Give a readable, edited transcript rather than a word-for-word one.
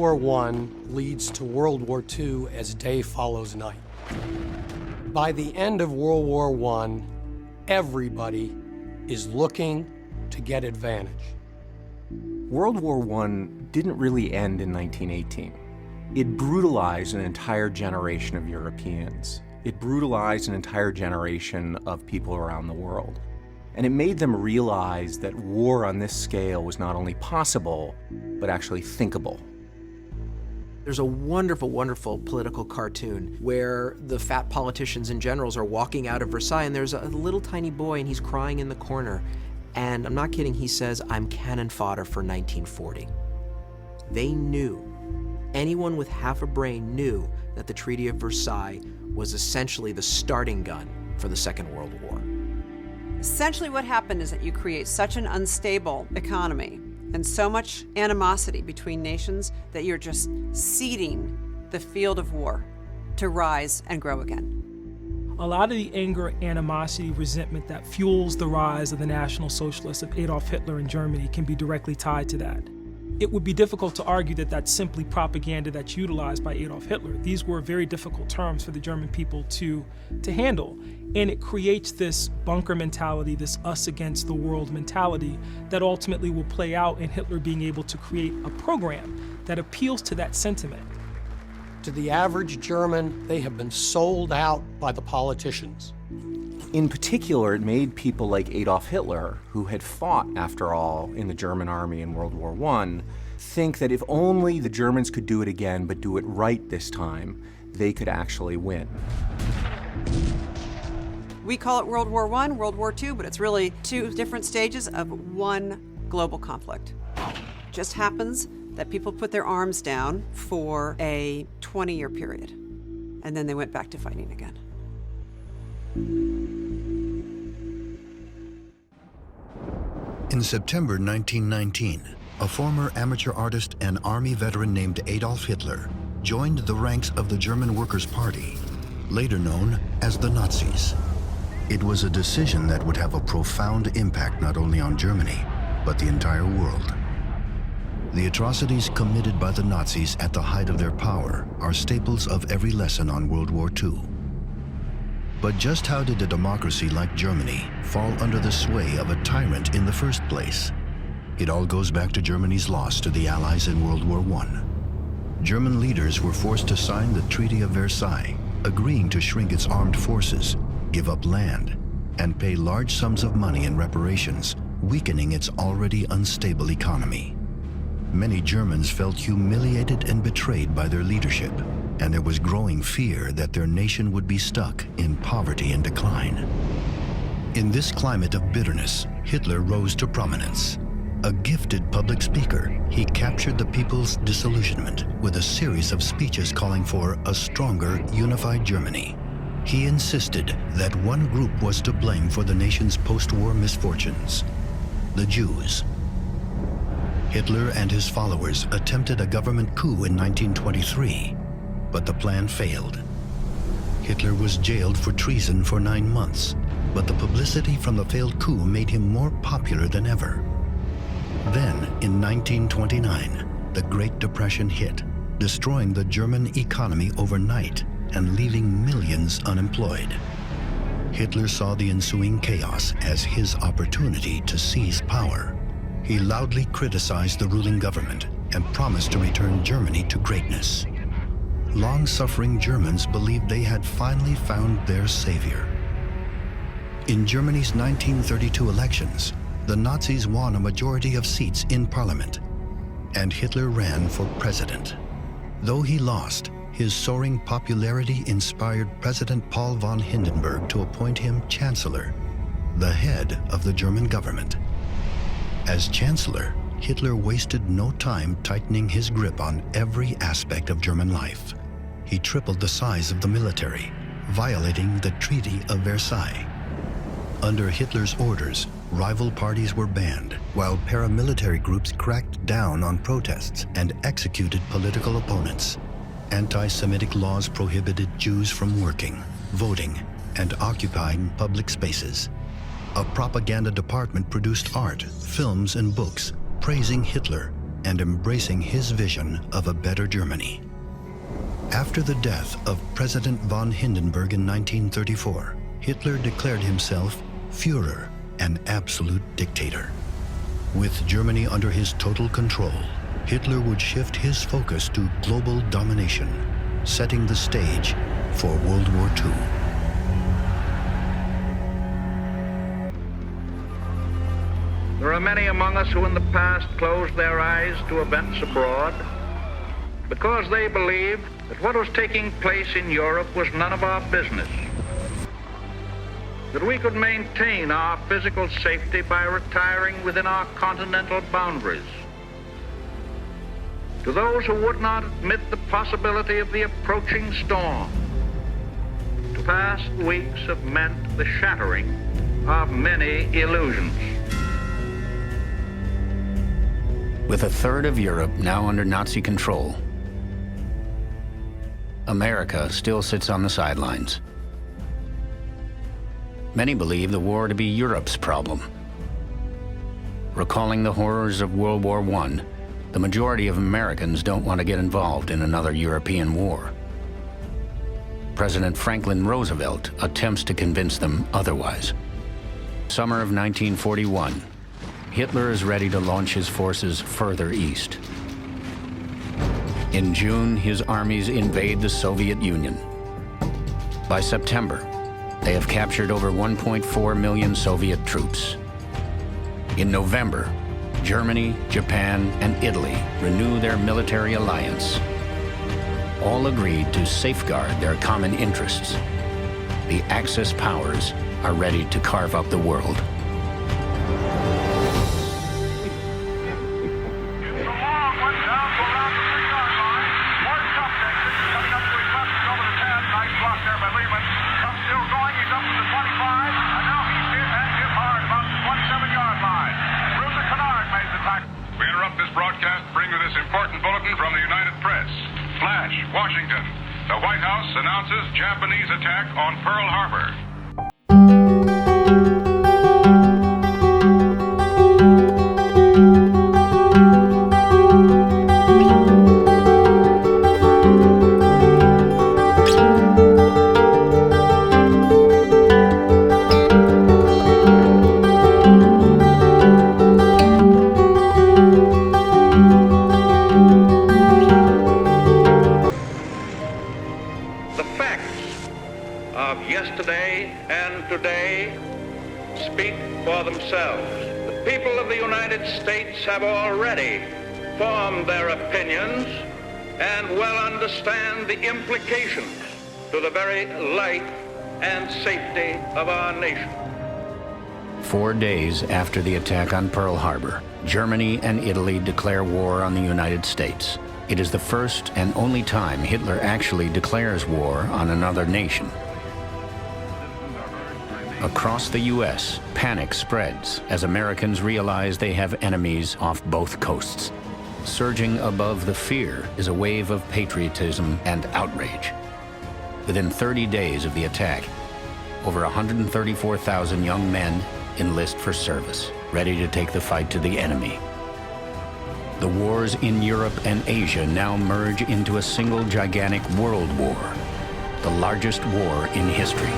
War I leads to World War II as day follows night. By the end of World War I, everybody is looking to get advantage. World War I didn't really end in 1918. It brutalized an entire generation of Europeans. It brutalized an entire generation of people around the world. And it made them realize that war on this scale was not only possible, but actually thinkable. There's a wonderful, wonderful political cartoon where the fat politicians and generals are walking out of Versailles, and there's a little tiny boy, and he's crying in the corner. And I'm not kidding, he says, "I'm cannon fodder for 1940. They knew, anyone with half a brain knew that the Treaty of Versailles was essentially the starting gun for the Second World War. Essentially what happened is that you create such an unstable economy and so much animosity between nations that you're just seeding the field of war to rise and grow again. A lot of the anger, animosity, resentment that fuels the rise of the National Socialists of Adolf Hitler in Germany can be directly tied to that. It would be difficult to argue that that's simply propaganda that's utilized by Adolf Hitler. These were very difficult terms for the German people to handle. And it creates this bunker mentality, this us against the world mentality that ultimately will play out in Hitler being able to create a program that appeals to that sentiment. To the average German, they have been sold out by the politicians. In particular, it made people like Adolf Hitler, who had fought, after all, in the German army in World War I, think that if only the Germans could do it again, but do it right this time, they could actually win. We call it World War I, World War II, but it's really two different stages of one global conflict. It just happens that people put their arms down for a 20-year period, and then they went back to fighting again. In September 1919, a former amateur artist and army veteran named Adolf Hitler joined the ranks of the German Workers' Party, later known as the Nazis. It was a decision that would have a profound impact not only on Germany, but the entire world. The atrocities committed by the Nazis at the height of their power are staples of every lesson on World War II. But just how did a democracy like Germany fall under the sway of a tyrant in the first place? It all goes back to Germany's loss to the Allies in World War I. German leaders were forced to sign the Treaty of Versailles, agreeing to shrink its armed forces, give up land, and pay large sums of money in reparations, weakening its already unstable economy. Many Germans felt humiliated and betrayed by their leadership, and there was growing fear that their nation would be stuck in poverty and decline. In this climate of bitterness, Hitler rose to prominence. A gifted public speaker, he captured the people's disillusionment with a series of speeches calling for a stronger, unified Germany. He insisted that one group was to blame for the nation's post-war misfortunes: the Jews. Hitler and his followers attempted a government coup in 1923, but the plan failed. Hitler was jailed for treason for 9 months, but the publicity from the failed coup made him more popular than ever. Then, in 1929, the Great Depression hit, destroying the German economy overnight and leaving millions unemployed. Hitler saw the ensuing chaos as his opportunity to seize power. He loudly criticized the ruling government and promised to return Germany to greatness. Long-suffering Germans believed they had finally found their savior. In Germany's 1932 elections, the Nazis won a majority of seats in parliament, and Hitler ran for president. Though he lost, his soaring popularity inspired President Paul von Hindenburg to appoint him chancellor, the head of the German government. As chancellor, Hitler wasted no time tightening his grip on every aspect of German life. He tripled the size of the military, violating the Treaty of Versailles. Under Hitler's orders, rival parties were banned, while paramilitary groups cracked down on protests and executed political opponents. Anti-Semitic laws prohibited Jews from working, voting, and occupying public spaces. A propaganda department produced art, films, and books praising Hitler and embracing his vision of a better Germany. After the death of President von Hindenburg in 1934, Hitler declared himself Führer, an absolute dictator. With Germany under his total control, Hitler would shift his focus to global domination, setting the stage for World War II. There are many among us who in the past closed their eyes to events abroad because they believed that what was taking place in Europe was none of our business, that we could maintain our physical safety by retiring within our continental boundaries. To those who would not admit the possibility of the approaching storm, the past weeks have meant the shattering of many illusions. With a third of Europe now under Nazi control, America still sits on the sidelines. Many believe the war to be Europe's problem. Recalling the horrors of World War I, the majority of Americans don't want to get involved in another European war. President Franklin Roosevelt attempts to convince them otherwise. Summer of 1941, Hitler is ready to launch his forces further east. In June, his armies invade the Soviet Union. By September, they have captured over 1.4 million Soviet troops. In November, Germany, Japan, and Italy renew their military alliance. All agreed to safeguard their common interests. The Axis powers are ready to carve up the world. Washington. The White House announces Japanese attack on Pearl Harbor. Yesterday and today speak for themselves. The people of the United States have already formed their opinions and well understand the implications to the very life and safety of our nation. 4 days after the attack on Pearl Harbor, Germany and Italy declare war on the United States. It is the first and only time Hitler actually declares war on another nation. Across the U.S., panic spreads as Americans realize they have enemies off both coasts. Surging above the fear is a wave of patriotism and outrage. Within 30 days of the attack, over 134,000 young men enlist for service, ready to take the fight to the enemy. The wars in Europe and Asia now merge into a single gigantic world war, the largest war in history.